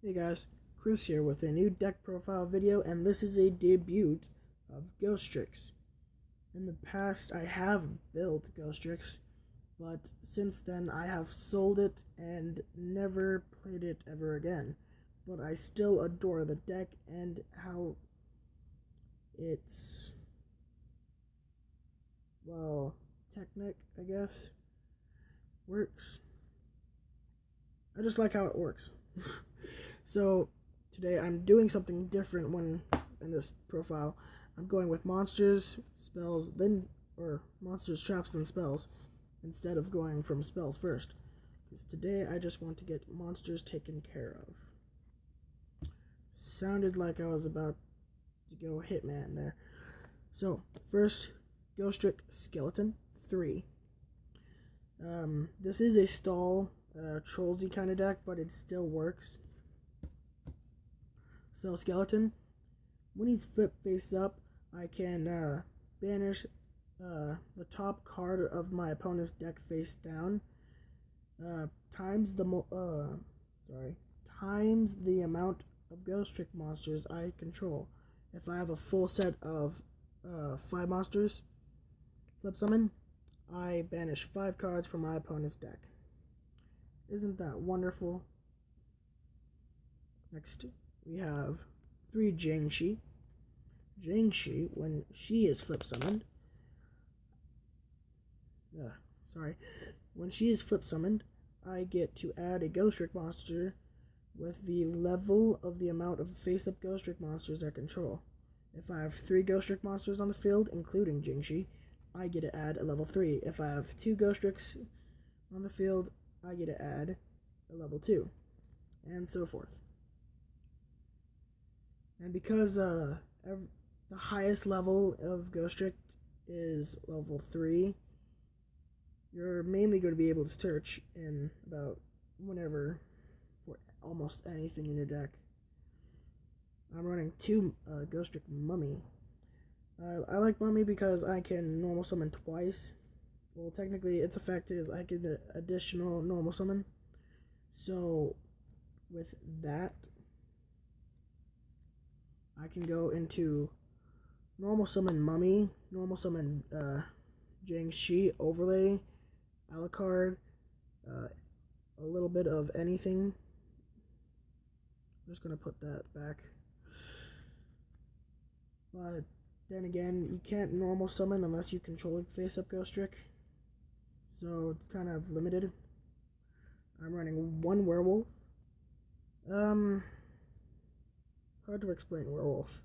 Hey guys, Chris here with a new deck profile video, and this is a debut of ghostricks. In the past, I have built ghostricks, but since then I have sold it and never played it ever again. But I still adore the deck and how it's, well, technic, I guess, works. I just like how it works. So today I'm doing something different when in this profile. I'm going with monsters, spells, or monsters, traps, then spells, instead of going from spells first. Because today I just want to get monsters taken care of. Sounded like I was about to go Hitman there. So first, Ghostrick Skeleton 3. This is a stall, trollsy kind of deck, but it still works. So skeleton, when he's flipped face up, I can banish the top card of my opponent's deck face down, times the amount of ghost trick monsters I control. If I have a full set of 5 monsters flip summon, I banish 5 cards from my opponent's deck. Isn't that wonderful? Next, we have 3 Jingshi. Jingshi, when she is flip summoned, when she is flip summoned, I get to add a ghostrick monster with the level of the amount of face-up ghostrick monsters I control. If I have 3 ghostrick monsters on the field, including Jingshi, I get to add a level 3. If I have 2 ghostricks on the field, I get to add a level 2, and so forth. And because the highest level of ghostrick is level 3, you're mainly going to be able to search in about whenever for almost anything in your deck. I'm running 2 ghostrick mummy. I like mummy because I can normal summon twice. Well, technically its effect is I get an additional normal summon. So with that, I can go into normal summon mummy, normal summon Jingshi, overlay, Alucard, a little bit of anything. I'm just gonna put that back. But then again, you can't normal summon unless you control face up ghostrick, so it's kind of limited. I'm running 1 werewolf. Hard to explain werewolf.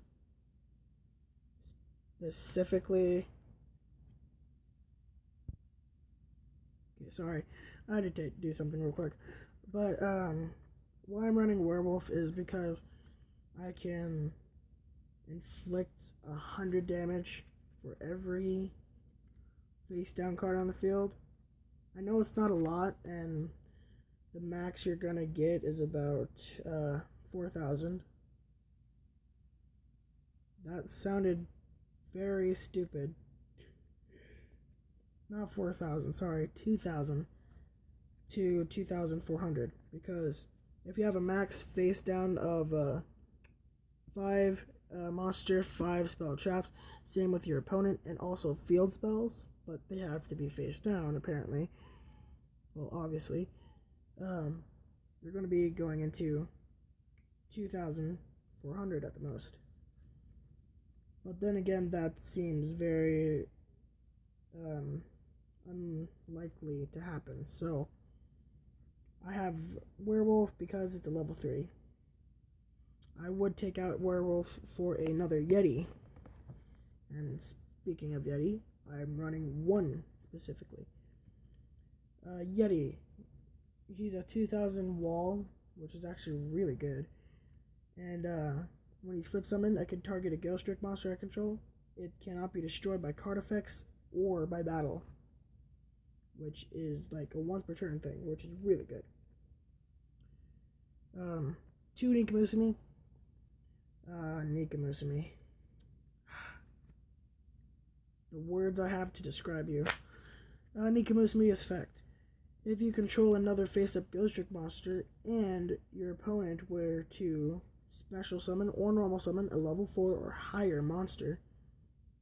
Specifically, okay, sorry, I had to do something real quick. But why I'm running werewolf is because I can inflict 100 damage for every face down card on the field. I know it's not a lot, and the max you're gonna get is about 4,000. That sounded very stupid. Not 4,000, sorry, 2,000 to 2,400. Because if you have a max face down of 5 monster, 5 spell traps, same with your opponent, and also field spells, but they have to be face down apparently. Well, obviously, you're going to be going into 2,400 at the most. But then again, that seems very unlikely to happen. So I have werewolf because it's a level 3. I would take out werewolf for another Yeti. And speaking of Yeti, I'm running 1 specifically. Yeti, he's a 2,000 wall, which is actually really good. And when he's flip summoned, I can target a ghostrick monster I control. It cannot be destroyed by card effects or by battle, which is like a once per turn thing, which is really good. 2 Nikamusumi. Nikamusumi. The words I have to describe you. Nikamusumi effect. if you control another face-up ghostrick monster and your opponent were to special summon or normal summon a level 4 or higher monster,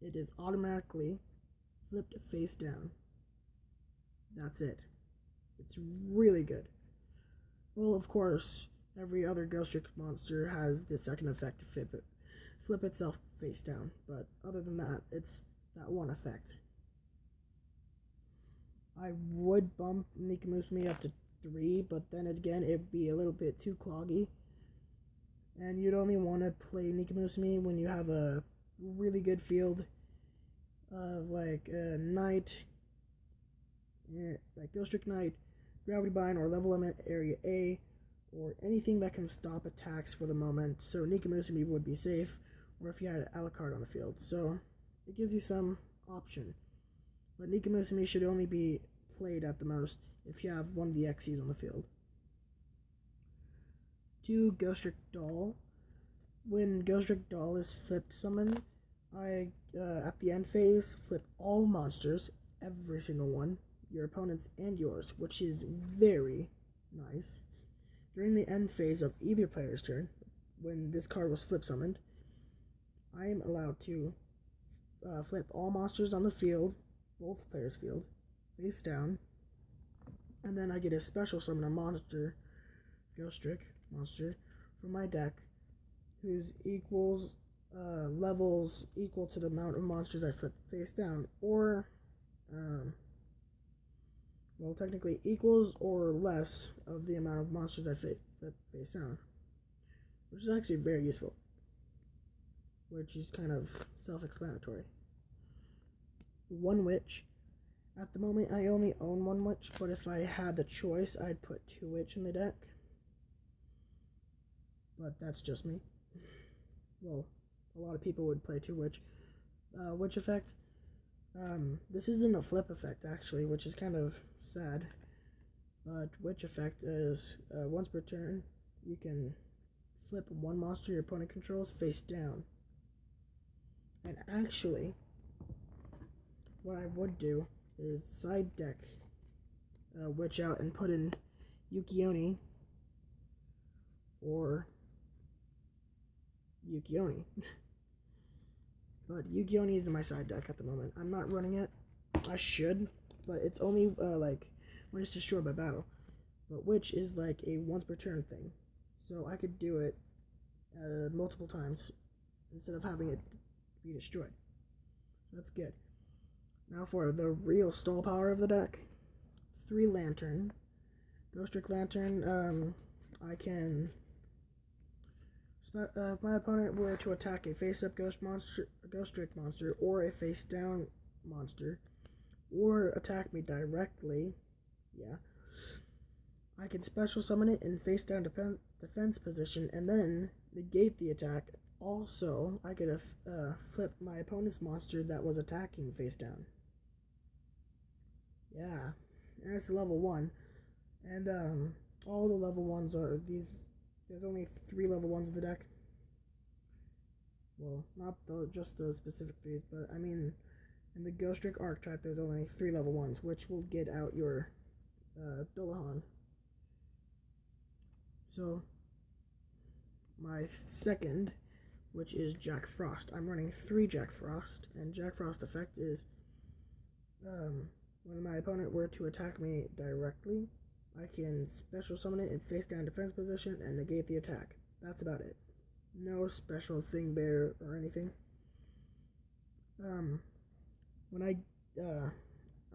it is automatically flipped face down. That's it. It's really good. Well, of course, every other ghostrick monster has the second effect to flip itself face down, but other than that, it's that one effect. I would bump Nikamusumi up to 3, but then again, it'd be a little bit too cloggy. And you'd only want to play Nikamusumi when you have a really good field, like Knight, like Ghostrick Knight, Gravity Bind, or Level Limit Area A, or anything that can stop attacks for the moment. So Nikamusumi would be safe, or if you had Alucard on the field. So it gives you some option. But Nikamusumi should only be played at the most if you have one of the Xyz on the field. 2. Ghostrick Doll. When Ghostrick Doll is flipped summoned, I, at the end phase, flip all monsters, every single one, your opponent's and yours, which is very nice. During the end phase of either player's turn, when this card was flip summoned, I am allowed to flip all monsters on the field, both players' field, face down, and then I get a special summon a monster, Ghostrick monster, from my deck, whose levels equal to the amount of monsters I flip face down, or well, technically equals or less of the amount of monsters I flip face down, which is actually very useful, which is kind of self-explanatory. 1 witch. At the moment, I only own 1 witch, but if I had the choice, I'd put 2 witch in the deck. But that's just me. Well, a lot of people would play 2 witch. Witch effect. This isn't a flip effect, actually, which is kind of sad. But witch effect is, once per turn, you can flip 1 monster your opponent controls face down. And actually, what I would do is side deck Witch out and put in Yugioh or Yugioh. But Yugioh is in my side deck at the moment. I'm not running it. I should, but it's only like when it's destroyed by battle. But Witch is like a once per turn thing, so I could do it multiple times instead of having it be destroyed. That's good. Now for the real stall power of the deck. 3 Lantern. Ghostrick Lantern, I can... if my opponent were to attack a face-up Ghostrick monster, or a face-down monster, or attack me directly, I can special summon it in face-down defense position, and then negate the attack. Also, I could flip my opponent's monster that was attacking face-down. Yeah, and it's level 1, and all the level 1s are these. There's only 3 level 1s in the deck. Well, not just those specific 3, but I mean, in the Ghostrick archetype, there's only 3 level 1s, which will get out your Dullahan. So, my second, which is Jack Frost. I'm running 3 Jack Frost, and Jack Frost effect is, when my opponent were to attack me directly, I can special summon it in face down defense position and negate the attack. That's about it. No special thing there or anything. I'm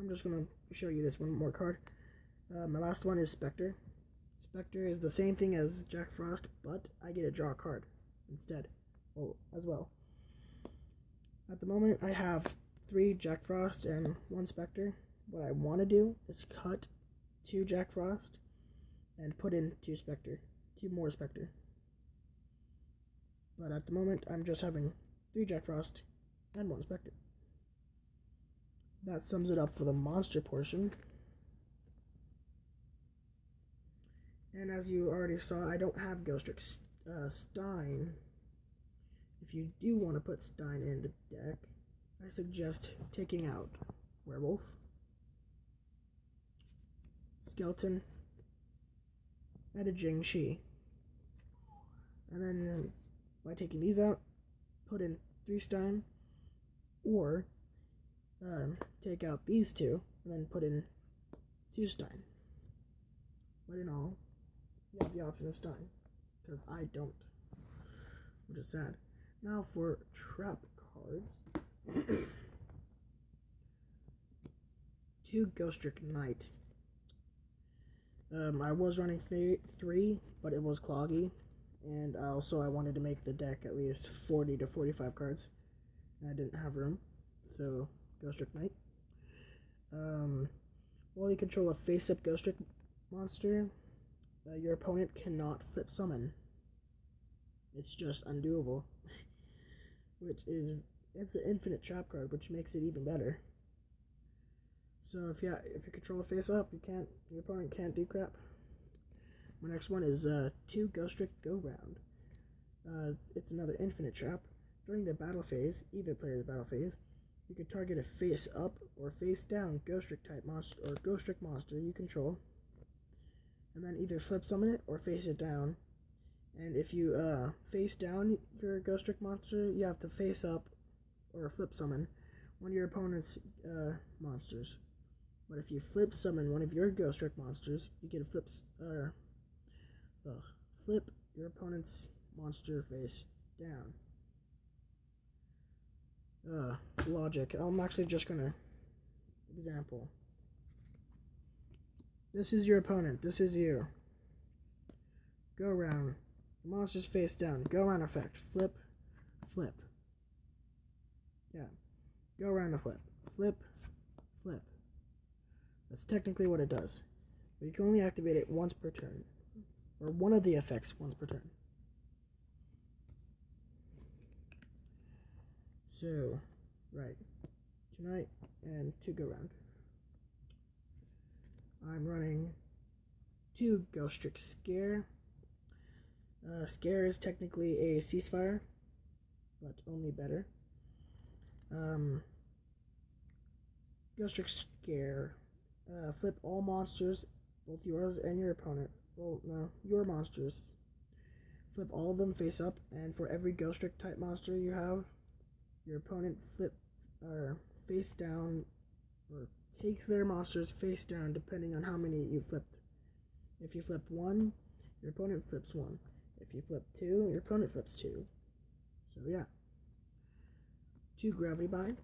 just gonna show you this one more card. My last one is Spectre. Spectre is the same thing as Jack Frost, but I get to draw a card instead. Oh, as well. At the moment, I have 3 Jack Frost and 1 Spectre. What I want to do is cut 2 Jack Frost and put in 2 more Spectre. But at the moment, I'm just having 3 Jack Frost and 1 Spectre. That sums it up for the monster portion. And as you already saw, I don't have Ghostrick Stein. If you do want to put Stein in the deck, I suggest taking out Werewolf, skeleton, and a Jingshi. And then by taking these out, put in 3 Stein, or take out these 2 and then put in 2 Stein. But in all, you have the option of Stein, because I don't, which is sad. Now for trap cards. 2 ghostrick Knight. I was running 3, but it was cloggy, and also I wanted to make the deck at least 40 to 45 cards, and I didn't have room, so ghostrick Knight. While you control a face-up ghostrick monster, your opponent cannot flip summon. It's just undoable, it's an infinite trap card, which makes it even better. So if you control a face-up, your opponent can't do crap. My next one is 2 ghostrick Go Round. It's another infinite trap. During the battle phase, either player's battle phase, you can target a face-up or face-down ghostrick type monster or ghostrick monster you control, and then either flip summon it or face it down. And if you face down your ghostrick monster, you have to face up or flip summon one of your opponent's monsters. But if you flip summon one of your ghostrick monsters, you can flip your opponent's monster face down. Logic. I'm actually just gonna example. This is your opponent. This is you. Go round. The monster's face down. Go round effect. Flip. Flip. Yeah. Go round a flip. Flip. Flip. That's technically what it does. But you can only activate it once per turn. Or one of the effects once per turn. So, right. Tonight and 2 go round. I'm running 2 ghostrick Scare. Scare is technically a ceasefire, but only better. Ghostrick Scare. Flip all monsters, both yours and your opponent. Well, no, your monsters. Flip all of them face up, and for every ghostrick type monster you have, your opponent face down, or takes their monsters face down depending on how many you flipped. If you flip 1, your opponent flips 1. If you flip 2, your opponent flips 2. So yeah. 2 Gravity Bind.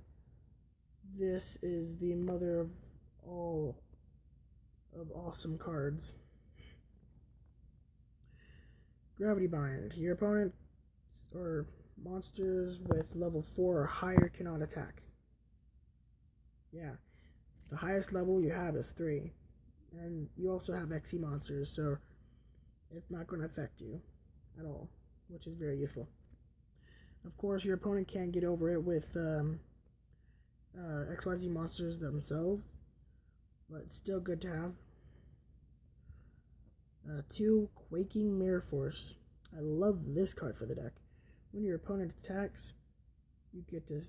This is the mother of all of awesome cards. Gravity Bind. Your opponent or monsters with level 4 or higher cannot attack. Yeah. The highest level you have is 3. And you also have XE monsters, so it's not going to affect you at all, which is very useful. Of course, your opponent can't get over it with XYZ monsters themselves, but it's still good to have. 2 Quaking Mirror Force. I love this card for the deck. When your opponent attacks, you get to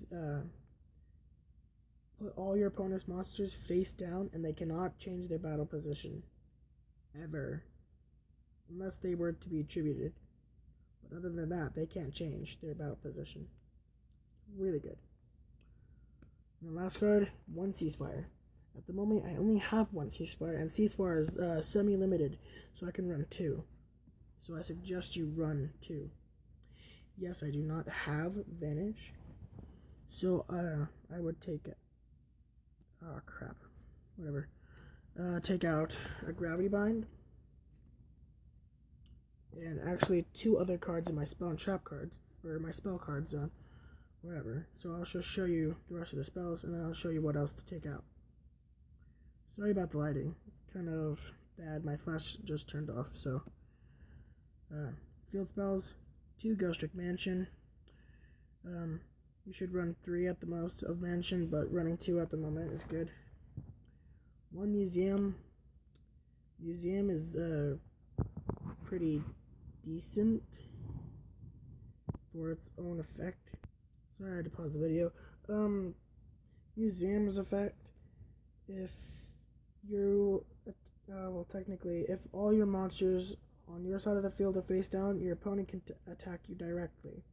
put all your opponent's monsters face down, and they cannot change their battle position. Ever. Unless they were to be attributed. But other than that, they can't change their battle position. Really good. And the last card, 1 Ceasefire. At the moment, I only have 1 Ceasefire, and Ceasefire is semi-limited, so I can run 2. So I suggest you run 2. Yes, I do not have Vanish, so I would take it. Oh crap. Whatever. Take out a Gravity Bind. And actually 2 other cards in my spell and trap cards. Or my spell cards on. Whatever. So I'll just show you the rest of the spells, and then I'll show you what else to take out. Sorry about the lighting. It's kind of bad. My flash just turned off, so. Field spells. 2 Ghostrick Mansion. You should run 3 at the most of Mansion, but running 2 at the moment is good. 1 Museum. Museum is pretty decent for its own effect. Sorry, I had to pause the video. Museum's effect. If you Well, technically, if all your monsters on your side of the field are face down, your opponent can attack you directly.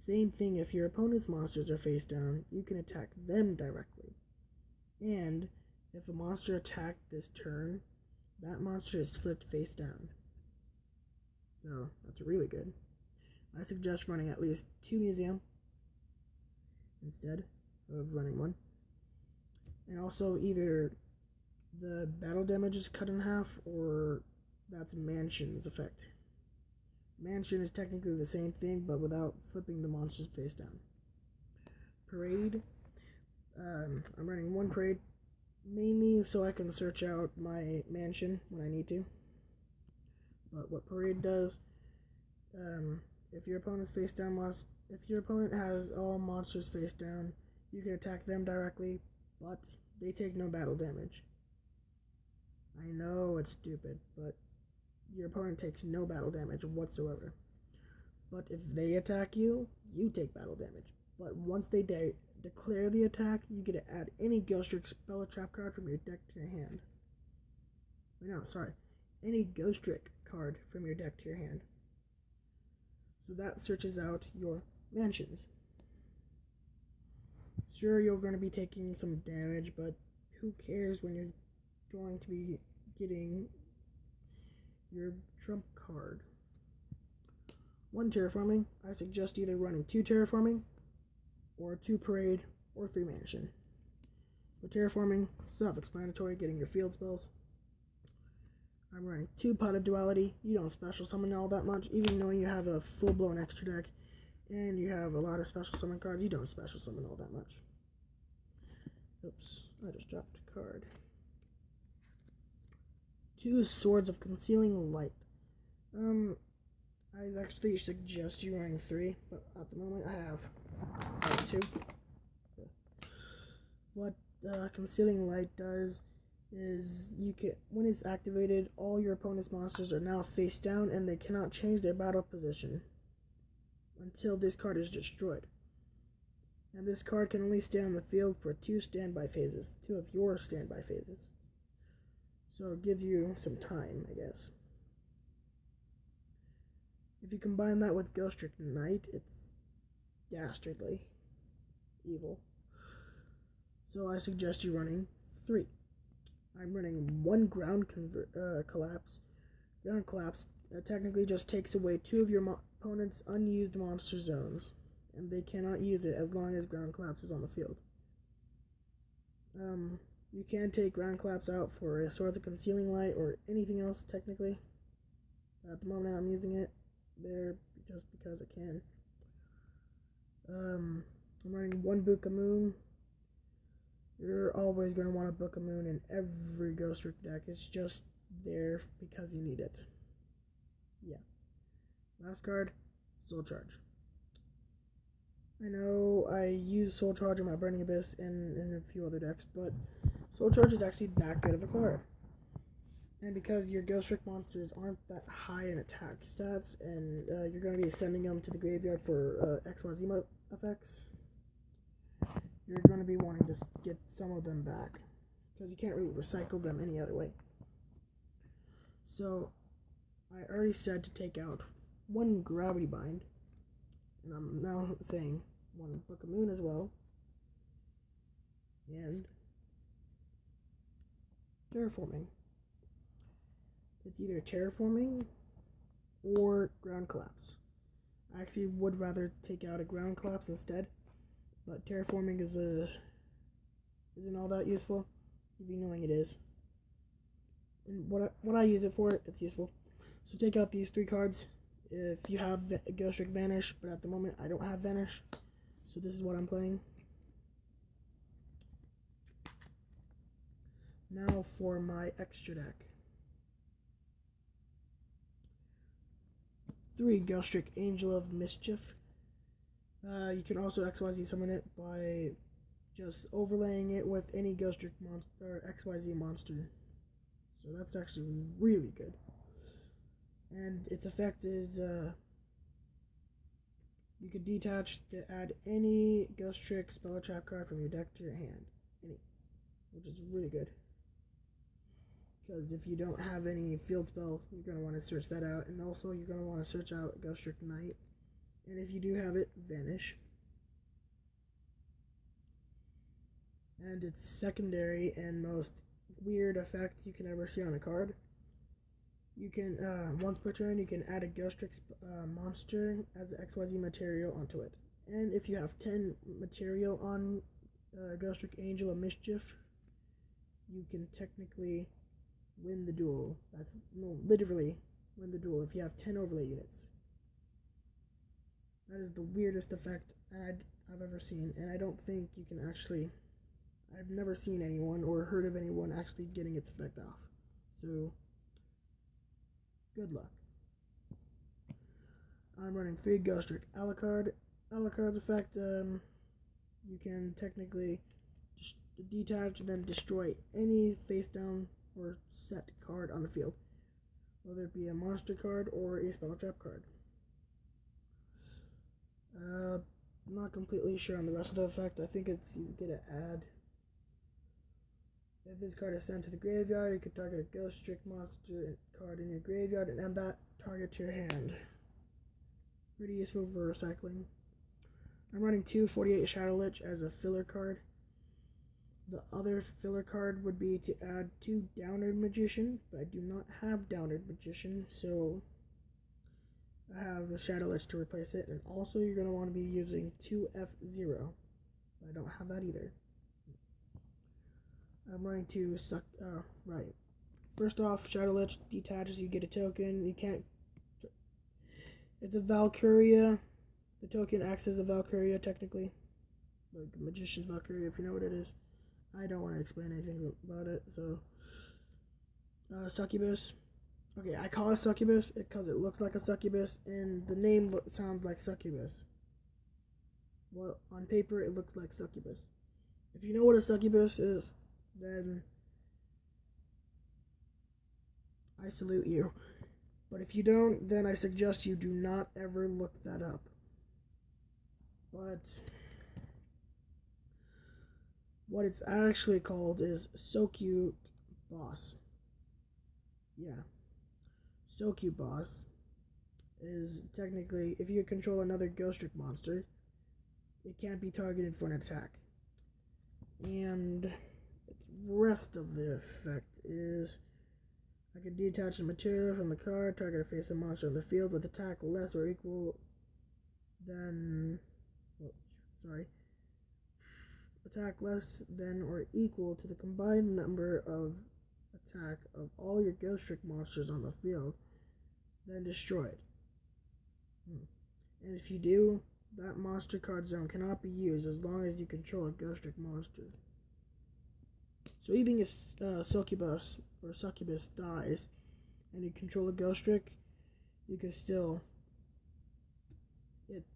Same thing if your opponent's monsters are face down, you can attack them directly. And if a monster attacked this turn, that monster is flipped face down. So that's really good. I suggest running at least 2 museum instead of running 1. And also either the battle damage is cut in half or that's Mansion's effect. Mansion is technically the same thing but without flipping the monsters face down. Parade. I'm running 1 parade mainly so I can search out my mansion when I need to. But what parade does, if your opponent's face down, if your opponent has all monsters face down, you can attack them directly, but they take no battle damage. I know it's stupid, but your opponent takes no battle damage whatsoever. But if they attack you, you take battle damage. But once they declare the attack, you get to add any ghostrick spell or trap card from your deck to your hand. Any ghostrick card from your deck to your hand. So that searches out your mansions. Sure, you're going to be taking some damage, but who cares when you're going to be getting your trump card. 1 terraforming. I suggest either running 2 terraforming, or 2 parade, or 3 mansion. For terraforming, self-explanatory, getting your field spells. I'm running 2 pot of duality. You don't special summon all that much, even knowing you have a full-blown extra deck, and you have a lot of special summon cards, you don't special summon all that much. Oops, I just dropped a card. 2 Swords of Concealing Light. I actually suggest you running 3, but at the moment I have 2. What Concealing Light does is when it's activated, all your opponent's monsters are now face down and they cannot change their battle position until this card is destroyed. And this card can only stay on the field for 2 standby phases, 2 of your standby phases. So it gives you some time, I guess. If you combine that with Ghostrick Knight, it's dastardly evil. So I suggest you running 3. I'm running 1 Ground Collapse. Ground Collapse technically just takes away 2 of your opponent's unused monster zones, and they cannot use it as long as Ground Collapse is on the field. You can take Ground Collapse out for a Sword of Concealing Light or anything else technically. At the moment I'm using it there just because I can. I'm running 1 Book of Moon. You're always going to want a Book of Moon in every Ghostrick deck. It's just there because you need it. Yeah. Last card, Soul Charge. I know I use Soul Charge in my Burning Abyss and in a few other decks, but Soul Charge is actually that good of a card. And because your Ghostrick monsters aren't that high in attack stats, and you're going to be sending them to the graveyard for XYZ effects, you're going to be wanting to get some of them back, because you can't really recycle them any other way. So, I already said to take out 1 Gravity Bind, and I'm now saying 1 Book of Moon as well, and Terraforming. It's either Terraforming or Ground Collapse. I actually would rather take out a Ground Collapse instead, but Terraforming isn't all that useful, even knowing it is. And what I use it for, it's useful. So take out these 3 cards if you have Ghostrick Vanish, but at the moment I don't have Vanish, so this is what I'm playing. Now for my extra deck. 3 Ghostrick Angel of Mischief. You can also XYZ summon it by just overlaying it with any Ghostrick monster or XYZ monster. So that's actually really good. And its effect is you could detach to add any Ghostrick spell or trap card from your deck to your hand. Any. Which is really good. because if you don't have any field spell, you're going to want to search that out, and also you're going to want to search out Ghostrick Knight, and if you do have it, Vanish. And its secondary and most weird effect you can ever see on a card. You can, once per turn, you can add a Ghostrick monster as XYZ material onto it. And if you have 10 material on Ghostrick Angel of Mischief, you can technically win the duel. Literally win the duel if you have 10 overlay units. That is the weirdest effect I've ever seen, and I don't think you can actually... I've never seen anyone or heard of anyone actually getting its effect off. So, good luck. I'm running 3 Ghostrick Alucard. Alucard's effect, you can technically detach and then destroy any face down or set card on the field, whether it be a monster card or a spell trap card. I'm not completely sure on the rest of the effect. I think it's you get an add. If this card is sent to the graveyard, you can target a Ghostrick monster card in your graveyard and add that target to your hand. Pretty useful for recycling. I'm running 2 48 Shadow Lich as a filler card. The other filler card would be to add 2 Downward Magician, but I do not have Downward Magician, so I have a Shadow Lich to replace it. And also you're going to want to be using 2 F0. I don't have that either. I'm running to right. First off, Shadow Lich detaches, you get a token. You can't... It's a Valkyria. The token acts as a Valkyria, technically. Like a Magician's Valkyria, if you know what it is. I don't want to explain anything about it, so... Succubus. Okay, I call it Succubus because it looks like a succubus, and the name sounds like Succubus. Well, on paper, it looks like Succubus. If you know what a Succubus is, then I salute you. But if you don't, then I suggest you do not ever look that up. But what it's actually called is Succubus Boss. Yeah. Succubus Boss is technically, if you control another Ghostrick monster, it can't be targeted for an attack. And the rest of the effect is I can detach the material from the card, target a face of monster on the field with attack less or equal than attack less than or equal to the combined number of attack of all your Ghostrick monsters on the field, then destroy it. And if you do, that monster card zone cannot be used as long as you control a Ghostrick monster. So even if Succubus or Succubus dies and you control a Ghostrick, you can still...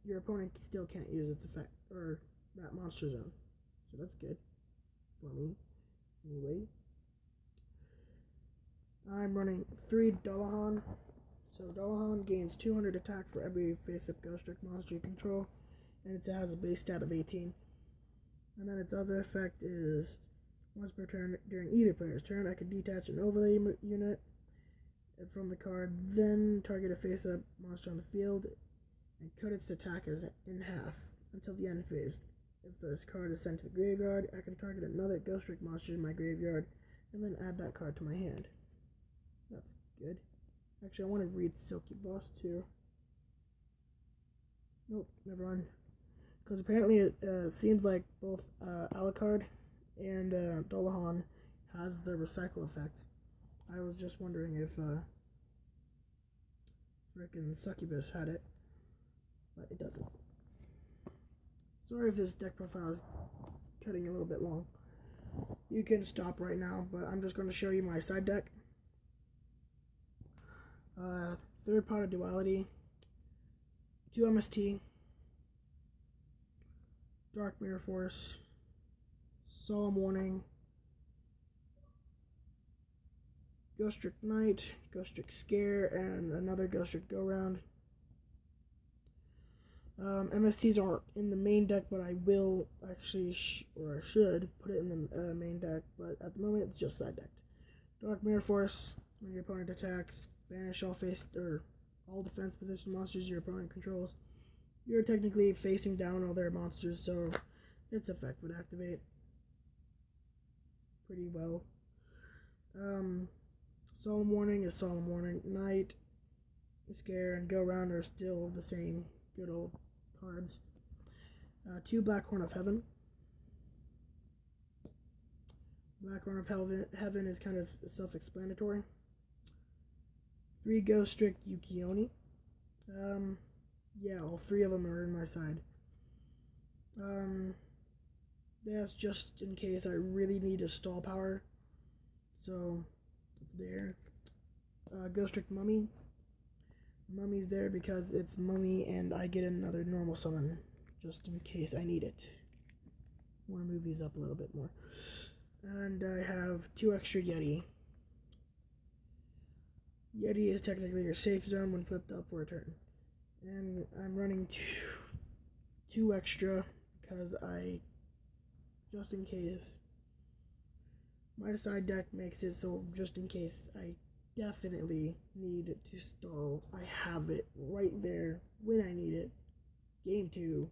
your opponent still can't use its effect, or that monster zone. So that's good for me. Anyway. I'm running 3 Dullahan. So Dullahan gains 200 attack for every face-up Ghostrick monster you control, and it has a base stat of 18. And then its other effect is, once per turn during either player's turn, I can detach an overlay unit from the card, then target a face-up monster on the field, and cut its attack in half until the end phase. If this card is sent to the graveyard, I can target another Ghostrick monster in my graveyard, and then add that card to my hand. That's good. Actually, I want to read Succubus too. Nope, never mind. Because apparently it seems like both Alucard and Dullahan has the recycle effect. I was just wondering if frickin' Succubus had it, but it doesn't. Sorry if this deck profile is cutting a little bit long. You can stop right now, but I'm just going to show you my side deck. Third Pot of Duality, 2 MST, Dark Mirror Force, Solemn Warning, Ghostrick Knight, Ghostrick Scare, and another Ghostrick Go Round. MSTs aren't in the main deck, but I will actually, or I should, put it in the main deck, but at the moment it's just side decked. Dark Mirror Force. When your opponent attacks, banish all all defense position monsters your opponent controls. You're technically facing down all their monsters, so its effect would activate pretty well. Solemn Warning is Solemn Warning. Night, Scare, and Go Round are still the same good old cards. 2 Black Horn of Heaven. Black Horn of Heaven is kind of self-explanatory. 3 ghostrick Yugioh. Yeah, all 3 of them are in my side. That's just in case I really need a stall power. So, it's there. Ghostrick Mummy. Mummy's there because it's Mummy and I get another normal summon. Just in case I need it. I want to move these up a little bit more. And I have 2 extra Yeti. Yeti is technically your safe zone when flipped up for a turn. And I'm running 2 extra because just in case, my side deck makes it so just in case I definitely need to stall, I have it right there when I need it. Game 2,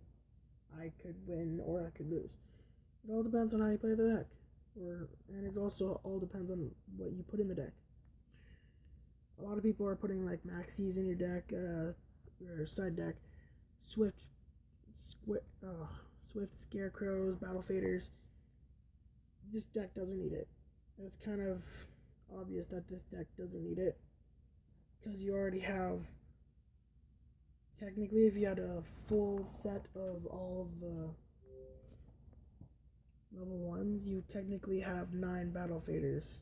I could win or I could lose. It all depends on how you play the deck. And it also all depends on what you put in the deck. A lot of people are putting like maxis in your deck, or side deck, Swift Scarecrows, Battle Faders. This deck doesn't need it. It's kind of obvious that this deck doesn't need it because you already have. Technically, if you had a full set of all of the level 1s, you technically have 9 Battle Faders,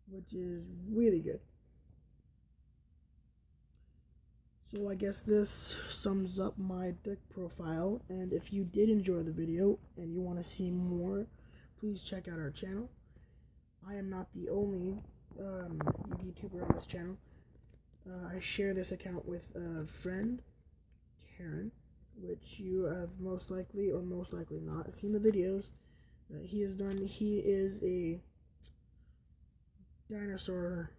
which is really good. So I guess this sums up my deck profile, and if you did enjoy the video and you want to see more, please check out our channel. I am not the only YouTuber on this channel. I share this account with a friend, Taryn, which you have most likely or most likely not seen the videos that he has done. He is a dinosaur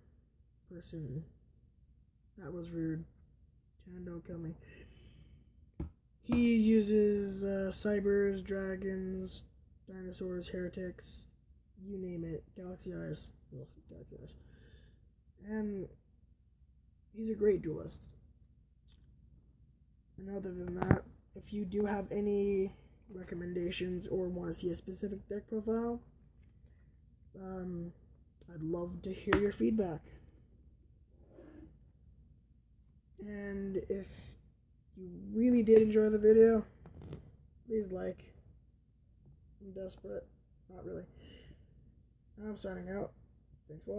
person. That was rude. Taryn, don't kill me. He uses cybers, dragons, dinosaurs, heretics, you name it. Galaxy Eyes. Ugh, Galaxy Eyes. And he's a great duelist. And other than that, if you do have any recommendations or want to see a specific deck profile, I'd love to hear your feedback. And if you really did enjoy the video, please like. I'm desperate. Not really. I'm signing out. Thanks for watching.